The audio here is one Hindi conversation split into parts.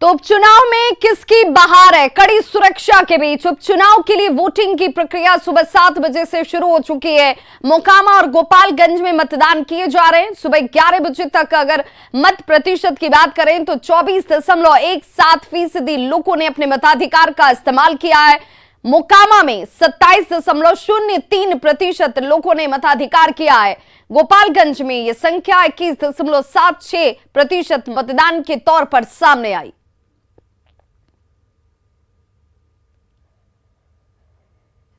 तो उपचुनाव में किसकी बहार है? कड़ी सुरक्षा के बीच उपचुनाव के लिए वोटिंग की प्रक्रिया सुबह 7 बजे से शुरू हो चुकी है। मोकामा और गोपालगंज में मतदान किए जा रहे हैं। सुबह 11 बजे तक अगर मत प्रतिशत की बात करें तो 24.17% लोगों ने अपने मताधिकार का इस्तेमाल किया है। मोकामा में 27.03% लोगों ने मताधिकार किया है। गोपालगंज में यह संख्या 21.76% मतदान के तौर पर सामने आई।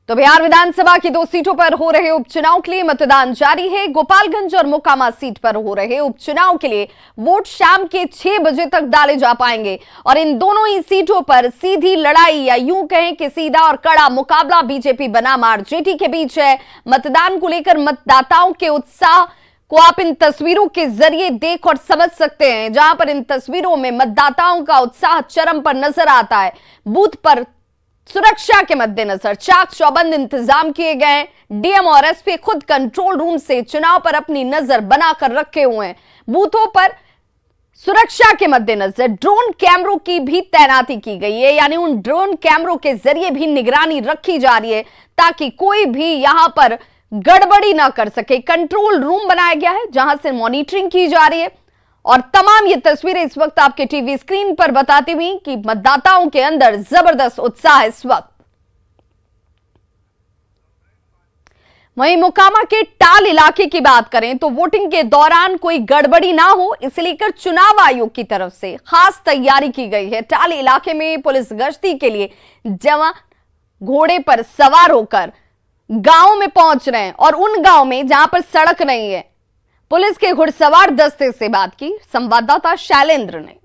तो बिहार विधानसभा की 2 सीटों पर हो रहे उपचुनाव के लिए मतदान जारी है। गोपालगंज और मोकामा सीट पर हो रहे उपचुनाव के लिए वोट शाम के 6 बजे तक डाले जा पाएंगे और इन दोनों ही सीटों पर सीधी लड़ाई या यूं कहें कि सीधा और कड़ा मुकाबला बीजेपी बनाम आरजेडी के बीच है। मतदान को लेकर मतदाताओं के उत्साह को आप इन तस्वीरों के जरिए देख और समझ सकते हैं, जहां पर इन तस्वीरों में मतदाताओं का उत्साह चरम पर नजर आता है। बूथ पर सुरक्षा के मद्देनजर चाक चौबंद इंतजाम किए गए। डीएम और एसपी खुद कंट्रोल रूम से चुनाव पर अपनी नजर बनाकर रखे हुए हैं। बूथों पर सुरक्षा के मद्देनजर ड्रोन कैमरों की भी तैनाती की गई है, यानी उन ड्रोन कैमरों के जरिए भी निगरानी रखी जा रही है ताकि कोई भी यहां पर गड़बड़ी ना कर सके। कंट्रोल रूम बनाया गया है जहां से मॉनिटरिंग की जा रही है और तमाम ये तस्वीरें इस वक्त आपके टीवी स्क्रीन पर बताती हुई कि मतदाताओं के अंदर जबरदस्त उत्साह है इस वक्त। वहीं मोकामा के टाल इलाके की बात करें तो वोटिंग के दौरान कोई गड़बड़ी ना हो इसे लेकर चुनाव आयोग की तरफ से खास तैयारी की गई है। टाल इलाके में पुलिस गश्ती के लिए जवान घोड़े पर सवार होकर गांव में पहुंच रहे हैं और उन गांव में जहां पर सड़क नहीं है पुलिस के घुड़सवार दस्ते से बात की संवाददाता शैलेंद्र ने।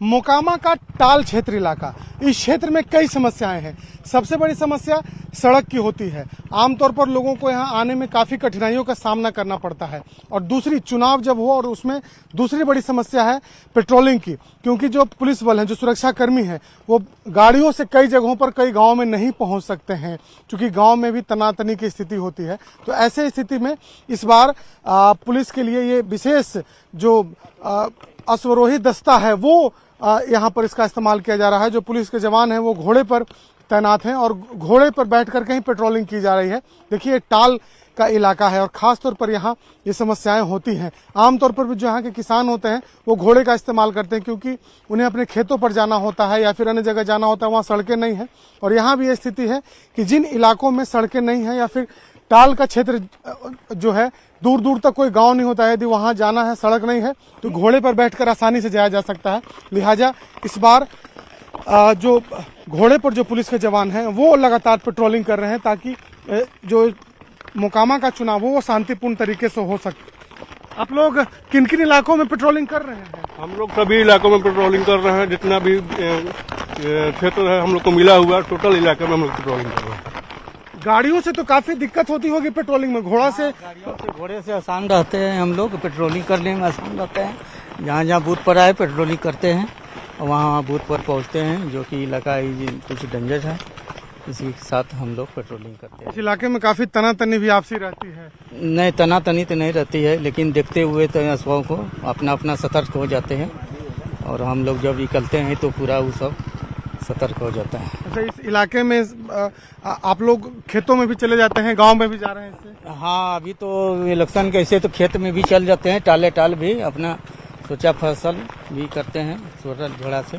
मोकामा का टाल क्षेत्र इलाका, इस क्षेत्र में कई समस्याएं हैं। सबसे बड़ी समस्या सड़क की होती है। आमतौर पर लोगों को यहां आने में काफी कठिनाइयों का सामना करना पड़ता है और दूसरी चुनाव जब हो और उसमें दूसरी बड़ी समस्या है पेट्रोलिंग की, क्योंकि जो पुलिस बल हैं, जो सुरक्षा कर्मी हैं, वो गाड़ियों से कई जगहों पर कई गाँव में नहीं पहुंच सकते हैं क्योंकि गाँव में भी तनातनी की स्थिति होती है। तो ऐसे स्थिति में इस बार पुलिस के लिए ये विशेष जो अश्वरोही दस्ता है वो यहाँ पर इसका इस्तेमाल किया जा रहा है। जो पुलिस के जवान हैं वो घोड़े पर तैनात हैं और घोड़े पर बैठ कर कहीं पेट्रोलिंग की जा रही है। देखिए टाल का इलाका है और खास तौर पर यहाँ ये समस्याएं होती हैं। आमतौर पर भी जो यहाँ के किसान होते हैं वो घोड़े का इस्तेमाल करते हैं क्योंकि उन्हें अपने खेतों पर जाना होता है या फिर अन्य जगह जाना होता है, वहाँ सड़कें नहीं हैं। और यहाँ भी ये स्थिति है कि जिन इलाकों में सड़कें नहीं हैं या फिर टाल का क्षेत्र जो है दूर दूर तक कोई गांव नहीं होता है, यदि वहां जाना है सड़क नहीं है तो घोड़े पर बैठकर आसानी से जाया जा सकता है। लिहाजा इस बार जो घोड़े पर जो पुलिस के जवान हैं वो लगातार पेट्रोलिंग कर रहे हैं ताकि जो मोकामा का चुनाव हो वो शांतिपूर्ण तरीके से हो सके। आप लोग किन किन इलाकों में पेट्रोलिंग कर रहे हैं? हम लोग सभी इलाकों में पेट्रोलिंग कर रहे हैं। जितना भी क्षेत्र है हम लोग को मिला हुआ टोटल इलाके में हम लोग पेट्रोलिंग कर रहे हैं। गाड़ियों से तो काफी दिक्कत होती होगी पेट्रोलिंग में, घोड़े से घोड़े से आसान रहते हैं। हम लोग पेट्रोलिंग करने में आसान रहते हैं। जहाँ जहाँ बूथ पर आए पेट्रोलिंग करते हैं और वहाँ बूथ पर पहुँचते हैं, जो कि इलाका कुछ डेंजर है, इसी के साथ हम लोग पेट्रोलिंग करते हैं। इस इलाके में काफी तनातनी भी आपसी रहती है? नहीं, तनातनी तो नहीं रहती है, लेकिन देखते हुए तो अफवाहों को अपना अपना सतर्क हो जाते हैं और हम लोग जब निकलते हैं तो पूरा वो सब सतर्क हो जाता है। अच्छा, इस इलाके में आप लोग खेतों में भी चले जाते हैं, गांव में भी जा रहे हैं इससे? हाँ, अभी तो इलेक्शन कैसे तो खेत में भी चल जाते हैं, टाले टाल भी अपना सोचा फसल भी करते हैं छोटा घोड़ा से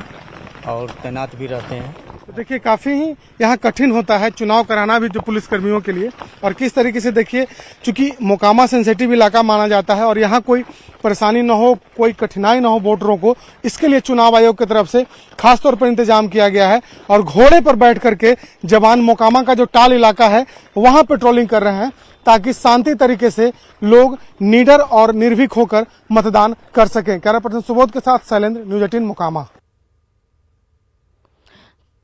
और तैनात भी रहते हैं। तो देखिए काफी ही यहाँ कठिन होता है चुनाव कराना भी जो पुलिस कर्मियों के लिए। और किस तरीके से देखिए, चूंकि मोकामा सेंसिटिव इलाका माना जाता है और यहाँ कोई परेशानी न हो, कोई कठिनाई न हो वोटरों को, इसके लिए चुनाव आयोग की तरफ से खास तौर पर इंतजाम किया गया है और घोड़े पर बैठ करके जवान मोकामा का जो टाल इलाका है वहां पेट्रोलिंग कर रहे हैं ताकि शांति तरीके से लोग निडर और निर्भीक होकर मतदान कर सकें। कैमरा पर्सन सुबोध के साथ शैलेंद्र, न्यूज 18 मोकामा।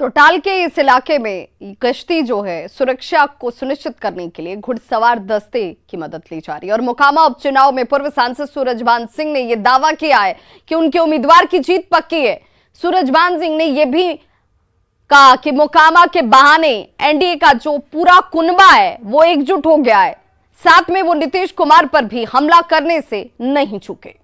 तो टाल के इस इलाके में गश्ती जो है सुरक्षा को सुनिश्चित करने के लिए घुड़सवार दस्ते की मदद ली जा रही है और मोकामा उपचुनाव में पूर्व सांसद सूरजभान सिंह ने यह दावा किया है कि उनके उम्मीदवार की जीत पक्की है। सूरजभान सिंह ने यह भी कहा कि मोकामा के बहाने एनडीए का जो पूरा कुनबा है वो एकजुट हो गया है, साथ में वो नीतीश कुमार पर भी हमला करने से नहीं चूके।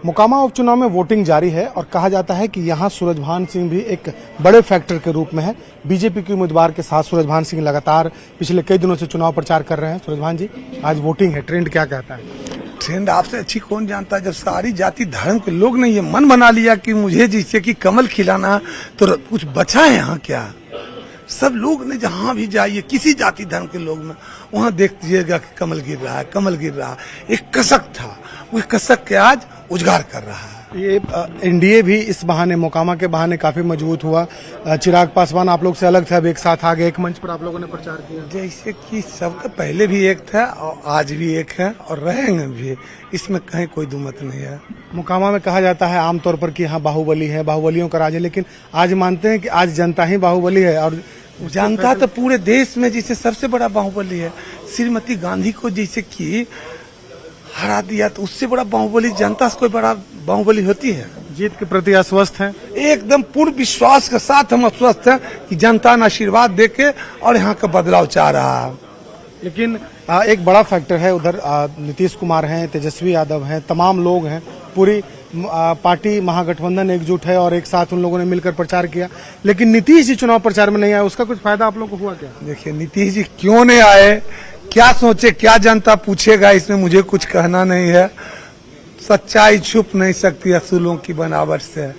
मोकामा उपचुनाव में वोटिंग जारी है और कहा जाता है कि यहां सूरजभान सिंह भी एक बड़े फैक्टर के रूप में है। बीजेपी के उम्मीदवार के साथ सूरजभान सिंह लगातार पिछले कई दिनों से चुनाव प्रचार कर रहे हैं। सूरजभान जी, आज वोटिंग है, ट्रेंड क्या कहता है? ट्रेंड आपसे अच्छी कौन जानता है? जब सारी जाति धर्म के लोग ने ये मन बना लिया कि मुझे जिससे कि कमल खिलाना, तो कुछ बचा है यहाँ क्या? सब लोग ने जहाँ भी जाइए, किसी जाति धर्म के लोग में, वहाँ देखिएगा कि कमल गिर रहा है, कमल गिर रहा है। एक कसक था, वो कसक के आज उजगार कर रहा है। ये एनडीए भी इस बहाने, मोकामा के बहाने काफी मजबूत हुआ। चिराग पासवान आप लोग से अलग थे, अब एक साथ आ गए, एक मंच पर आप लोगों ने प्रचार किया। जैसे कि सबका पहले भी एक था और आज भी एक है और रहेंगे भी, इसमें कहीं कोई दुमत नहीं है। मोकामा में कहा जाता है आमतौर पर कि यहाँ बाहुबली है, बाहुबलियों का राज है, लेकिन आज मानते हैं कि आज जनता ही बाहुबली है। और जनता तो पूरे देश में जैसे सबसे बड़ा बाहुबली है। श्रीमती गांधी को जैसे कि हरा दिया, तो उससे बड़ा बाहुबली जनता से कोई बड़ा बाहुबली होती है? जीत के प्रति आश्वस्त हैं? एकदम पूर्ण विश्वास के साथ हम आश्वस्त हैं कि जनता ने आशीर्वाद देके और यहाँ का बदलाव चाह रहा है। लेकिन एक बड़ा फैक्टर है उधर, नीतीश कुमार हैं, तेजस्वी यादव हैं, तमाम लोग हैं, पूरी पार्टी महागठबंधन एकजुट है और एक साथ उन लोगों ने मिलकर प्रचार किया। लेकिन नीतीश जी चुनाव प्रचार में नहीं आए, उसका कुछ फायदा आप लोगों को हुआ क्या? देखिए, नीतीश जी क्यों नहीं आए, क्या सोचे, क्या जनता पूछेगा, इसमें मुझे कुछ कहना नहीं है। सच्चाई छुप नहीं सकती असूलों की बनावट से,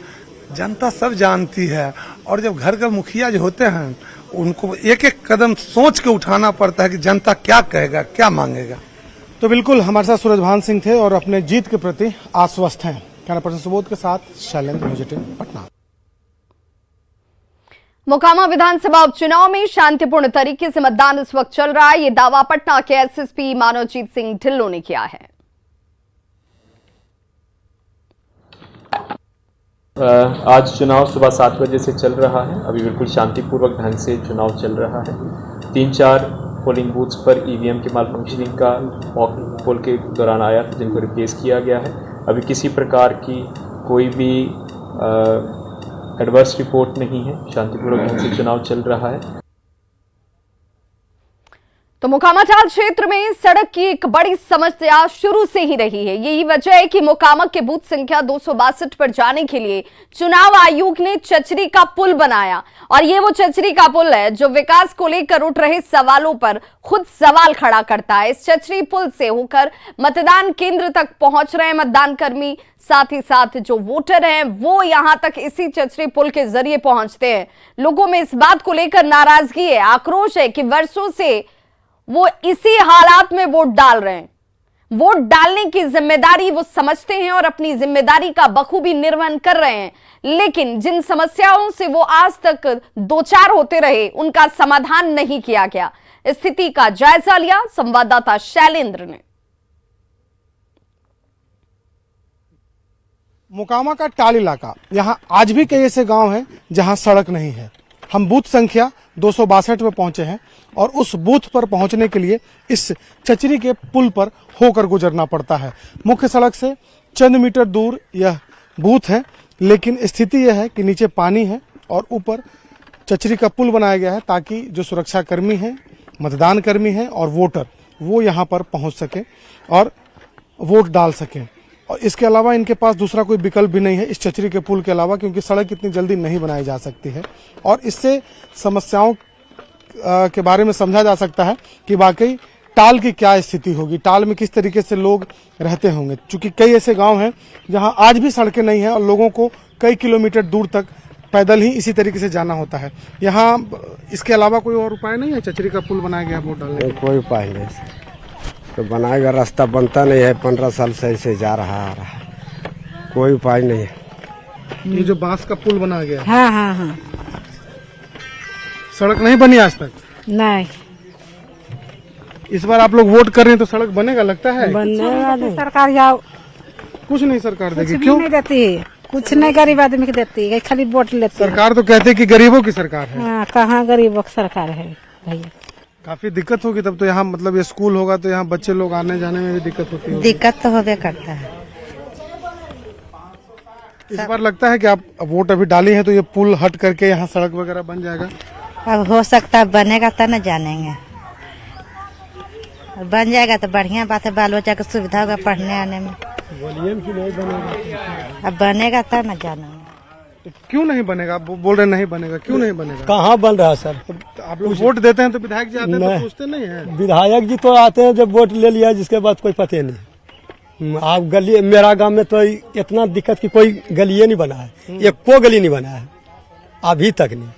जनता सब जानती है। और जब घर का मुखिया जो होते हैं, उनको एक एक कदम सोच के उठाना पड़ता है कि जनता क्या कहेगा, क्या मांगेगा। तो बिल्कुल हमारे साथ सूरजभान सिंह थे और अपने जीत के प्रति आश्वस्त हैं। कैमरा पर्सन सुबोध के साथ शैलेंद्र, न्यूज़ 18 पटना। मोकामा विधानसभा उपचुनाव में शांतिपूर्ण तरीके से मतदान इस वक्त चल रहा है, ये दावा पटना के एसएसपी मानवजीत सिंह ढिल्लों ने किया है। आज चुनाव सुबह 7 बजे से चल रहा है। अभी बिल्कुल शांतिपूर्वक ढंग से चुनाव चल रहा है। 3-4 पोलिंग बूथ्स पर ईवीएम के माल फंक्शनिंग का पोल के दौरान आया था, जिनको रिप्लेस किया गया है। अभी किसी प्रकार की कोई भी एडवर्स रिपोर्ट नहीं है। शांतिपूर्वक ढंग से चुनाव चल रहा है। तो मोकामा चाल क्षेत्र में सड़क की एक बड़ी समस्या शुरू से ही रही है। यही वजह है कि मोकामा के बूथ संख्या 262 पर जाने के लिए चुनाव आयोग ने चचरी का पुल बनाया, और ये वो चचरी का पुल है जो विकास को लेकर उठ रहे सवालों पर खुद सवाल खड़ा करता है। इस चचरी पुल से होकर मतदान केंद्र तक पहुंच रहे मतदान कर्मी, साथ ही साथ जो वोटर हैं वो यहां तक इसी चचरी पुल के जरिए पहुंचते हैं। लोगों में इस बात को लेकर नाराजगी है, आक्रोश है कि वर्षों से वो इसी हालात में वोट डाल रहे हैं। वोट डालने की जिम्मेदारी वो समझते हैं और अपनी जिम्मेदारी का बखूबी निर्वहन कर रहे हैं, लेकिन जिन समस्याओं से वो आज तक दो चार होते रहे, उनका समाधान नहीं किया गया। स्थिति का जायजा लिया संवाददाता शैलेंद्र ने। मोकामा का टाल इलाका, यहाँ आज भी कई ऐसे गांव हैं जहां सड़क नहीं है। हम बूथ संख्या 262 में पहुंचे हैं और उस बूथ पर पहुंचने के लिए इस चचरी के पुल पर होकर गुजरना पड़ता है। मुख्य सड़क से चंद मीटर दूर यह बूथ है, लेकिन स्थिति यह है कि नीचे पानी है और ऊपर चचरी का पुल बनाया गया है ताकि जो सुरक्षा कर्मी हैं, मतदान कर्मी हैं और वोटर, वो यहाँ पर पहुँच सकें और वोट डाल सकें। और इसके अलावा इनके पास दूसरा कोई विकल्प भी नहीं है इस चचरी के पुल के अलावा, क्योंकि सड़क इतनी जल्दी नहीं बनाई जा सकती है। और इससे समस्याओं के बारे में समझा जा सकता है कि वाकई टाल की क्या स्थिति होगी, टाल में किस तरीके से लोग रहते होंगे। चूंकि कई ऐसे गांव हैं जहां आज भी सड़कें नहीं हैं और लोगों को कई किलोमीटर दूर तक पैदल ही इसी तरीके से जाना होता है। यहाँ इसके अलावा कोई और उपाय नहीं है? चचरी का पुल बनाया गया वोट डालने का? कोई उपाय नहीं, तो बनाएगा, रास्ता बनता नहीं है, 15 साल से ऐसे जा रहा आ रहा, कोई उपाय नहीं है। ये जो बांस का पुल बनाया गया, हाँ हाँ हाँ, सड़क नहीं बनी आज तक? नहीं। इस बार आप लोग वोट कर रहे हैं तो सड़क बनेगा लगता है? बनने सरकार या कुछ नहीं सरकार देगी, कुछ क्यों नहीं देती है, कुछ नहीं गरीब आदमी को देती है, खाली वोट लेती है। सरकार तो कहते हैं कि गरीबों की सरकार है। हाँ, कहाँ गरीबों की सरकार है भैया। काफी दिक्कत होगी तब तो। यहाँ मतलब ये स्कूल होगा तो यहाँ बच्चे लोग आने जाने में भी दिक्कत होती है। दिक्कत तो होबे करता है। इस बार लगता है कि आप वोट अभी डाली है तो ये पुल हट करके यहाँ सड़क वगैरह बन जाएगा? अब हो सकता है, बनेगा तो न जानेंगे। बन जाएगा तो बढ़िया बात है, बाल बच्चा को सुविधा होगा पढ़ने आने में। अब बनेगा तब न जानेंगे। तो क्यों नहीं बनेगा? आप बोल रहे नहीं बनेगा, क्यों नहीं बनेगा? कहाँ बन रहा है सर? आप लोग वोट देते हैं तो विधायक जी आते हैं तो पूछते नहीं है? विधायक जी तो आते हैं जब वोट ले लिया, जिसके बाद कोई पते नहीं। आप गली, मेरा गांव में तो इतना दिक्कत की कोई गली नहीं बना है, एक को गली नहीं बना है अभी तक नहीं।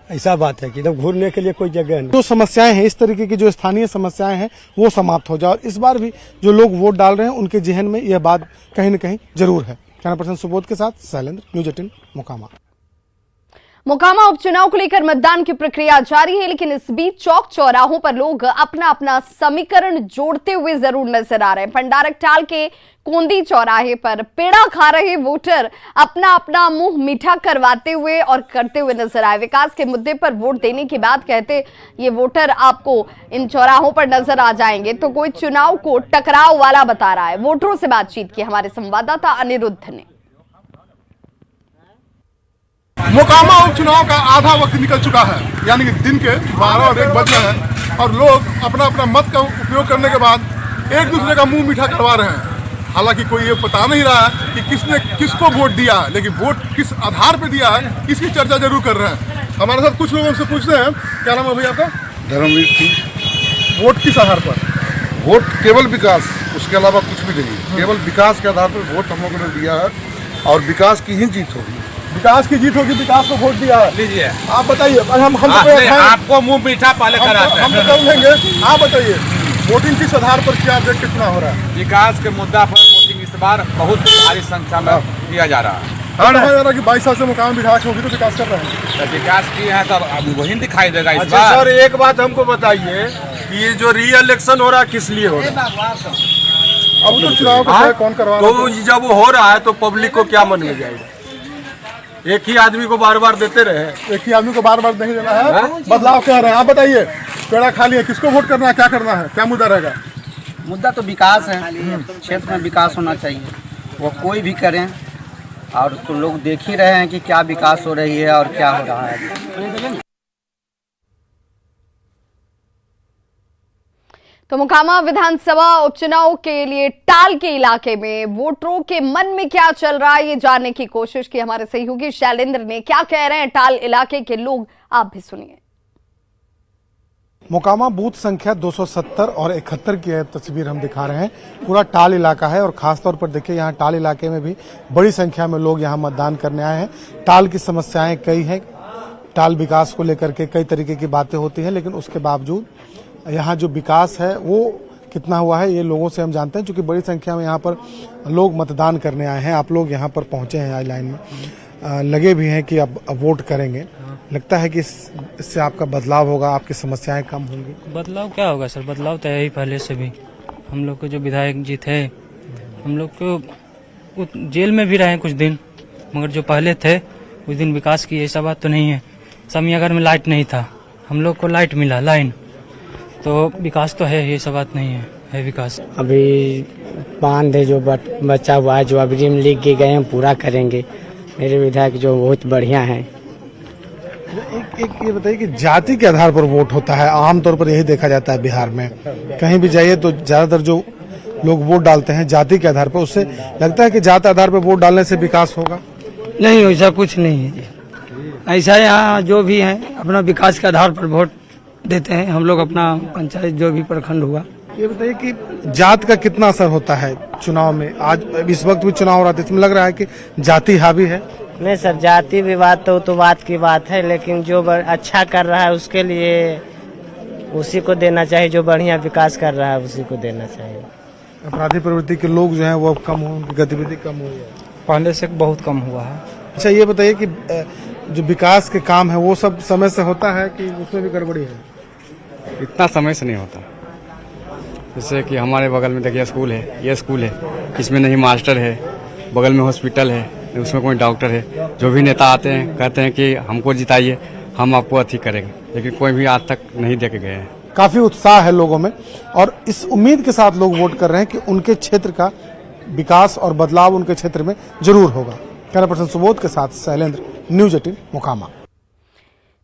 ऐसा बात है कि जब घूरने के लिए कोई जगह नहीं। जो समस्याएं हैं, इस तरीके की जो स्थानीय समस्याएं हैं वो समाप्त हो जाए और इस बार भी जो लोग वोट डाल रहे हैं उनके जहन में यह बात कहीं न कहीं जरूर है। कैमरा पर्सन सुबोध के साथ शैलेंद्र, न्यूज 18 मोकामा। मोकामा उपचुनाव को लेकर मतदान की प्रक्रिया जारी है, लेकिन इस बीच चौक चौराहों पर लोग अपना अपना समीकरण जोड़ते हुए जरूर नजर आ रहे हैं। पंडारकटाल के कोंदी चौराहे पर पेड़ा खा रहे वोटर अपना अपना मुंह मीठा करवाते हुए और करते हुए नजर आए। विकास के मुद्दे पर वोट देने के बाद कहते ये वोटर आपको इन चौराहों पर नजर आ जाएंगे, तो कोई चुनाव को टकराव वाला बता रहा है। वोटरों से बातचीत की हमारे संवाददाता अनिरुद्ध ने। मोकामा उपचुनाव का आधा वक्त निकल चुका है, यानी कि दिन के 12 और 1 बज रहे हैं और लोग अपना अपना मत का उपयोग करने के बाद एक दूसरे का मुंह मीठा करवा रहे हैं। हालांकि कोई ये बता नहीं रहा है कि किसने किसको वोट दिया है, लेकिन वोट किस आधार पर दिया है इसकी चर्चा जरूर कर रहे हैं। हमारे साथ कुछ लोगों से पूछते हैं, क्या नाम है भैया आपका? धर्मवीर सिंह। वोट किस आधार पर? वोट केवल विकास, उसके अलावा कुछ भी नहीं। केवल विकास के आधार पर वोट हम लोगों ने दिया है और विकास की ही जीत होगी। विकास की जीत होगी, विकास को वोट दिया है। लीजिए आप बताइए। हम आपको मुंह मीठा पहले कराते हैं, हम तो कर लेंगे। आप बताइए वोटिंग किस आधार पर क्या देख के चुनाव हो रहा है? विकास के मुद्दा पर वोटिंग इस बार बहुत भारी संख्या में किया जा रहा है। कहा जा रहा है कि 22 साल से मोकामा विधायक होगी तो विकास कर रहे हैं। तो विकास किए हैं तब अब वही दिखाई देगा इस अच्छा बार। सर, एक बात हमको बताइए कि ये जो री इलेक्शन हो रहा है किस लिए हो रहा है? अब तो चुनाव का है, कौन करवा रहा है? तो जब वो हो रहा है तो पब्लिक को क्या मन में जाएगा? एक ही आदमी को बार बार देते रहे, एक ही आदमी को बार बार नहीं देना है। बदलाव क्या रहे हैं आप बताइए। पेड़ा खा लिए, किसको वोट करना है, क्या करना है, क्या मुद्दा रहेगा? मुद्दा तो विकास है, क्षेत्र में विकास होना चाहिए, वो कोई भी करें। और तो लोग देख ही रहे हैं कि क्या विकास हो रही है और क्या हो रहा है। तो मोकामा विधानसभा उपचुनाव के लिए टाल के इलाके में वोटरों के मन में क्या चल रहा है ये जानने की कोशिश की हमारे सहयोगी शैलेंद्र ने। क्या कह रहे हैं टाल इलाके के लोग, आप भी सुनिए। मोकामा बूथ संख्या 270 और 71 की तस्वीर हम दिखा रहे हैं। पूरा टाल इलाका है और खासतौर पर देखिए यहाँ टाल इलाके में भी बड़ी संख्या में लोग यहाँ मतदान करने आए हैं। टाल की समस्याएं कई हैं, टाल विकास को लेकर के कई तरीके की बातें होती हैं, लेकिन उसके बावजूद यहाँ जो विकास है वो कितना हुआ है ये लोगों से हम जानते हैं, क्योंकि बड़ी संख्या में यहाँ पर लोग मतदान करने आए हैं। आप लोग यहाँ पर पहुंचे हैं आई लाइन में, लगे भी हैं कि अब वोट करेंगे। लगता है कि इससे आपका बदलाव होगा, आपकी समस्याएं कम होंगी? बदलाव क्या होगा सर, बदलाव तो है ही पहले से भी। हम लोग के जो विधायक जी थे, हम लोग को जेल में भी रहे कुछ दिन, मगर जो पहले थे उस दिन विकास की ऐसा बात तो नहीं है। समियागर में लाइट नहीं था, हम लोग को लाइट मिला, लाइन, तो विकास तो है, ये सब बात नहीं है विकास। अभी बांध है जो बचा हुआ है, जो अभी में लिख के गए हैं पूरा करेंगे। मेरे विधायक जो बहुत बढ़िया हैं। एक ये बताइए कि जाति के आधार पर वोट होता है, आमतौर पर यही देखा जाता है बिहार में, कहीं भी जाइए तो ज्यादातर जो लोग वोट डालते हैं जाति के आधार पर। उससे लगता है कि जाति आधार पर वोट डालने से विकास होगा? नहीं, ऐसा कुछ नहीं है। ऐसा यहाँ जो भी है अपना विकास के आधार पर वोट देते हैं हम लोग, अपना पंचायत जो भी प्रखंड हुआ। ये बताइए कि जात का कितना असर होता है चुनाव में? आज इस वक्त भी चुनाव हो रहा था, इसमें लग रहा है कि जाति हावी है? नहीं सर, जाति विवाद तो बात की बात है, लेकिन जो अच्छा कर रहा है उसके लिए उसी को देना चाहिए, जो बढ़िया विकास कर रहा है उसी को देना चाहिए। अपराधी प्रवृत्ति के लोग जो हैं वो अब कम हो, उनकी गतिविधि कम हुई है, पहले से बहुत कम हुआ है। अच्छा ये बताइए कि जो विकास के काम है वो सब समय से होता है कि उसमें भी गड़बड़ी है? इतना समय से नहीं होता। जैसे कि हमारे बगल में देखिए स्कूल है, ये स्कूल है, इसमें नहीं मास्टर है, बगल में हॉस्पिटल है, उसमें कोई डॉक्टर है। जो भी नेता आते हैं कहते हैं कि हमको जिताइए, हम आपको अथी करेंगे, लेकिन कोई भी आज तक नहीं दे के गए हैं। काफी उत्साह है लोगों में और इस उम्मीद के साथ लोग वोट कर रहे हैं कि उनके क्षेत्र का विकास और बदलाव उनके क्षेत्र में जरूर होगा। कैमरा पर्सन सुबोध के साथ शैलेंद्र, न्यूज 18 मोकामा।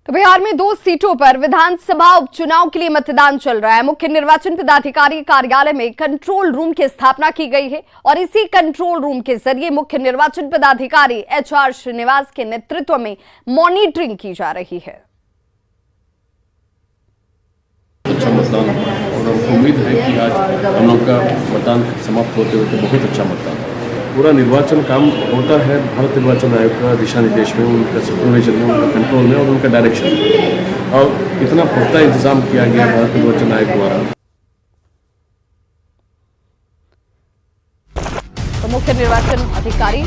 तो बिहार में 2 सीटों पर विधानसभा उपचुनाव के लिए मतदान चल रहा है। मुख्य निर्वाचन पदाधिकारी कार्यालय में कंट्रोल रूम की स्थापना की गई है और इसी कंट्रोल रूम के जरिए मुख्य निर्वाचन पदाधिकारी HR श्रीनिवास के नेतृत्व में मॉनिटरिंग की जा रही है। अच्छा मतदान और उम्मीद है कि आज हम लोग का मतदान समाप्त होते होते बहुत अच्छा मतदान पूरा निर्वाचन काम होता है भारत निर्वाचन आयोग का दिशा निर्देश में, उनका सुपरविजन में, उनका कंट्रोल में और उनका डायरेक्शन में, और इतना पुख्ता इंतजाम किया गया भारत निर्वाचन आयोग द्वारा। तो मुख्य निर्वाचन अधिकारी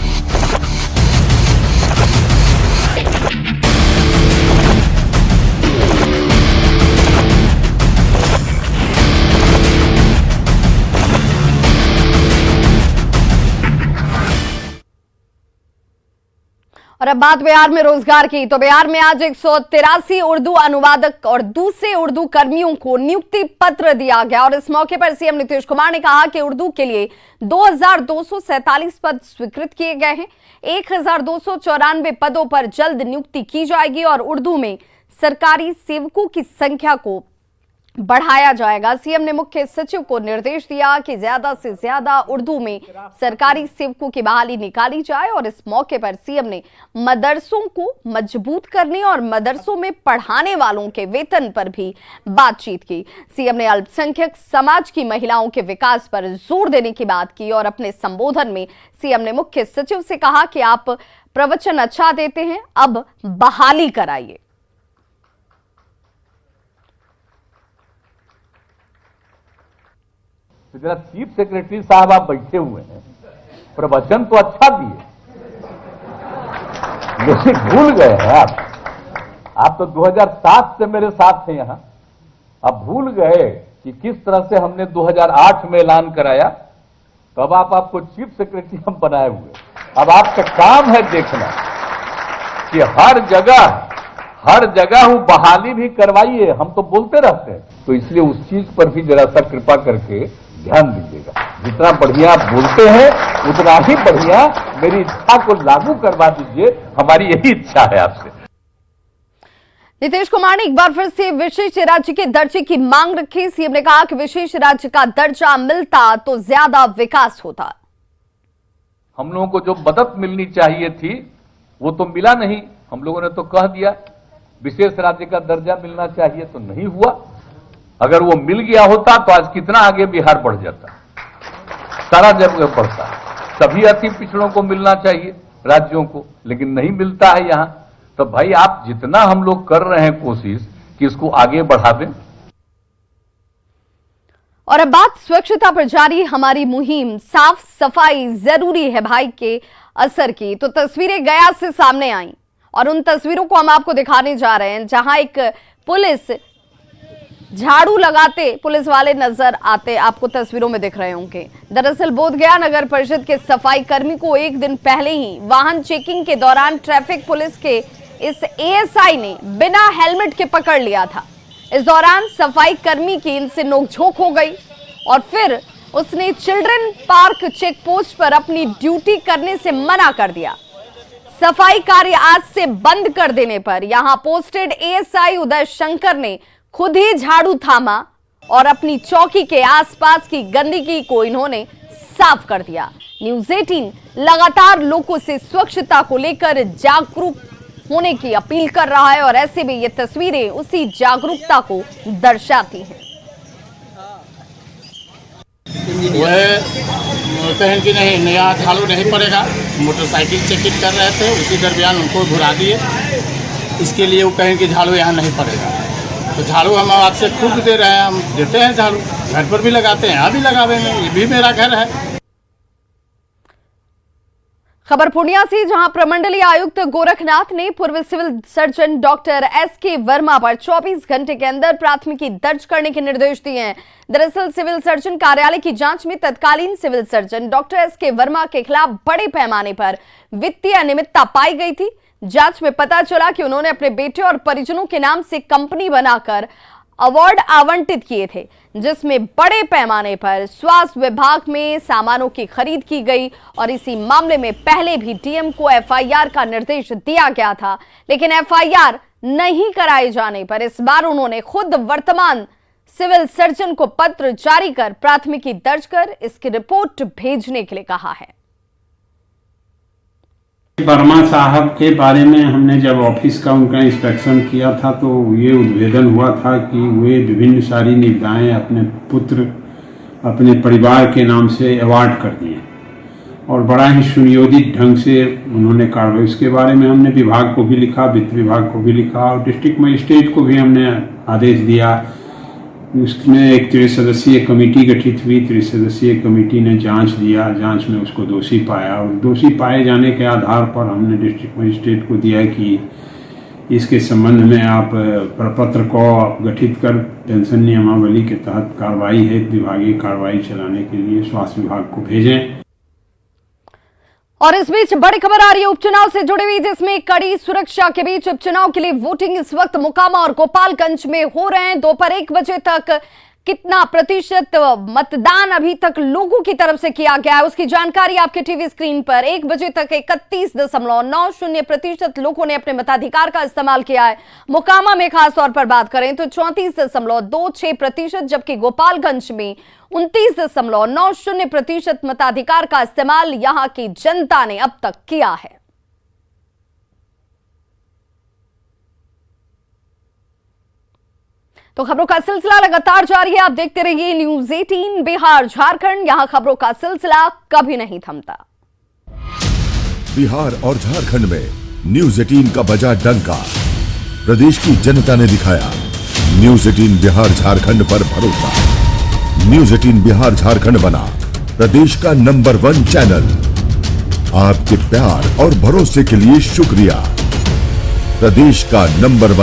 और अब बात बिहार में रोजगार की। तो बिहार में आज 183 उर्दू अनुवादक और दूसरे उर्दू कर्मियों को नियुक्ति पत्र दिया गया और इस मौके पर सीएम नीतीश कुमार ने कहा कि उर्दू के लिए 2247 पद स्वीकृत किए गए हैं। 1294 पदों पर जल्द नियुक्ति की जाएगी और उर्दू में सरकारी सेवकों की संख्या को बढ़ाया जाएगा। सीएम ने मुख्य सचिव को निर्देश दिया कि ज्यादा से ज्यादा उर्दू में सरकारी सेवकों की बहाली निकाली जाए और इस मौके पर सीएम ने मदरसों को मजबूत करने और मदरसों में पढ़ाने वालों के वेतन पर भी बातचीत की। सीएम ने अल्पसंख्यक समाज की महिलाओं के विकास पर जोर देने की बात की और अपने संबोधन में सीएम ने मुख्य सचिव से कहा कि आप प्रवचन अच्छा देते हैं, अब बहाली कराइए। तो जरा चीफ सेक्रेटरी साहब आप बैठे हुए हैं, प्रवचन तो अच्छा दिए लेकिन भूल गए हैं आप तो 2007 से मेरे साथ थे यहां। अब भूल गए कि किस तरह से हमने 2008 में ऐलान कराया, तो अब आपको चीफ सेक्रेटरी हम बनाए हुए। अब आपका काम है देखना कि हर जगह वो बहाली भी करवाइए, हम तो बोलते रहते हैं। तो इसलिए उस चीज पर भी जरा सा कृपा करके ध्यान दीजिएगा। जितना बढ़िया बोलते हैं उतना ही बढ़िया मेरी इच्छा को लागू करवा दीजिए, हमारी यही इच्छा है आपसे। नीतीश कुमार ने एक बार फिर से विशेष राज्य के दर्जे की मांग रखी। सीएम ने कहा कि विशेष राज्य का दर्जा मिलता तो ज्यादा विकास होता। हम लोगों को जो मदद मिलनी चाहिए थी वो तो मिला नहीं। हम लोगों ने तो कह दिया विशेष राज्य का दर्जा मिलना चाहिए, तो नहीं हुआ। अगर वो मिल गया होता तो आज कितना आगे बिहार बढ़ जाता, सारा जगह बढ़ता। सभी अति पिछड़ों को मिलना चाहिए राज्यों को, लेकिन नहीं मिलता है यहां। तो भाई आप जितना हम लोग कर रहे हैं कोशिश कि इसको आगे बढ़ा दें। और अब बात स्वच्छता पर जारी हमारी मुहिम साफ सफाई जरूरी है भाई के असर की। तो तस्वीरें गया से सामने आई और उन तस्वीरों को हम आपको दिखाने जा रहे हैं जहां एक पुलिस झाड़ू लगाते पुलिस वाले नजर आते आपको तस्वीरों में दिख रहे होंगे। दरअसल बोधगया नगर परिषद के सफाई कर्मी को एक दिन पहले ही वाहन चेकिंग के दौरान ट्रैफिक पुलिस के इस ASI ने बिना हेलमेट के पकड़ लिया था। इस दौरान सफाई कर्मी की इनसे नोकझोंक हो गई और फिर उसने चिल्ड्रन पार्क चेक पोस्ट पर अपनी ड्यूटी करने से मना कर दिया। सफाई कार्य आज से बंद कर देने पर यहां पोस्टेड ASI उदय शंकर ने खुद ही झाड़ू थामा और अपनी चौकी के आसपास की गंदगी को इन्होंने साफ कर दिया। न्यूज़ 18 लगातार लोगों से स्वच्छता को लेकर जागरूक होने की अपील कर रहा है और ऐसे में ये तस्वीरें उसी जागरूकता को दर्शाती हैं। वह कहें कि नहीं नया झाड़ू नहीं पड़ेगा, मोटरसाइकिल चेकिंग कर रहे थे, उसी दरमियान उनको घुरा दिए। इसके लिए वो कहें कि झाड़ू यहाँ नहीं पड़ेगा। तो झाड़ू हम आज से खुद दे रहे हैं, हम देते हैं झाड़ू, घर पर भी लगाते हैं, यहाँ भी लगावेंगे, ये भी मेरा घर है। खबर पूर्णिया से जहां प्रमंडलीय आयुक्त गोरखनाथ ने पूर्व civil surgeon doctor SK Verma पर 24 घंटे के अंदर प्राथमिकी दर्ज करने के निर्देश दिए हैं। दरअसल सिविल सर्जन कार्यालय की जांच में तत्कालीन civil surgeon doctor SK Verma के खिलाफ बड़े पैमाने पर वित्तीय अनियमितता पाई गई थी। जांच में पता चला कि उन्होंने अपने बेटे और परिजनों के नाम से कंपनी बनाकर अवार्ड आवंटित किए थे, जिसमें बड़े पैमाने पर स्वास्थ्य विभाग में सामानों की खरीद की गई और इसी मामले में पहले भी DM को FIR का निर्देश दिया गया था, लेकिन FIR नहीं कराए जाने पर इस बार उन्होंने खुद वर्तमान सिविल सर्जन को पत्र जारी कर प्राथमिकी दर्ज कर इसकी रिपोर्ट भेजने के लिए कहा है। वर्मा साहब के बारे में हमने जब ऑफिस का उनका इंस्पेक्शन किया था तो ये उद्भेदन हुआ था कि वे विभिन्न सारी निविदाएं अपने पुत्र अपने परिवार के नाम से अवार्ड कर दिए और बड़ा ही सुनियोजित ढंग से उन्होंने कार्रवाई, उसके बारे में हमने विभाग को भी लिखा, वित्त विभाग को भी लिखा और डिस्ट्रिक्ट मजिस्ट्रेट को भी हमने आदेश दिया। उसमें एक 3 सदस्यीय कमेटी गठित हुई, 3 सदस्यीय कमेटी ने जांच दिया, जांच में उसको दोषी पाया और दोषी पाए जाने के आधार पर हमने डिस्ट्रिक्ट मजिस्ट्रेट को दिया कि इसके संबंध में आप प्रपत्र को गठित कर पेंशन नियमावली के तहत कार्रवाई है, विभागीय कार्रवाई चलाने के लिए स्वास्थ्य विभाग को भेजें। और इस बीच बड़ी खबर आ रही है उपचुनाव से जुड़ी हुई, जिसमें कड़ी सुरक्षा के बीच उपचुनाव के लिए वोटिंग इस वक्त मोकामा और गोपालगंज में हो रहे हैं। दोपहर 1 बजे तक कितना प्रतिशत मतदान अभी तक लोगों की तरफ से किया गया है, उसकी जानकारी आपके टीवी स्क्रीन पर। 1 बजे तक 31.90% लोगों ने अपने मताधिकार का इस्तेमाल किया है। मोकामा में खास तौर पर बात करें तो 34.26%, जबकि गोपालगंज में 29.90% मताधिकार का इस्तेमाल यहां की जनता ने अब तक किया है। तो खबरों का सिलसिला लगातार जारी है, आप देखते रहिए न्यूज़ 18 बिहार झारखंड, यहां खबरों का सिलसिला कभी नहीं थमता। बिहार और झारखंड में न्यूज़ 18 का बजा डंका, प्रदेश की जनता ने दिखाया न्यूज़ 18 बिहार झारखंड पर भरोसा। न्यूज़ 18 बिहार झारखंड बना प्रदेश का नंबर 1 चैनल। आपके प्यार और भरोसे के लिए शुक्रिया। प्रदेश का नंबर 1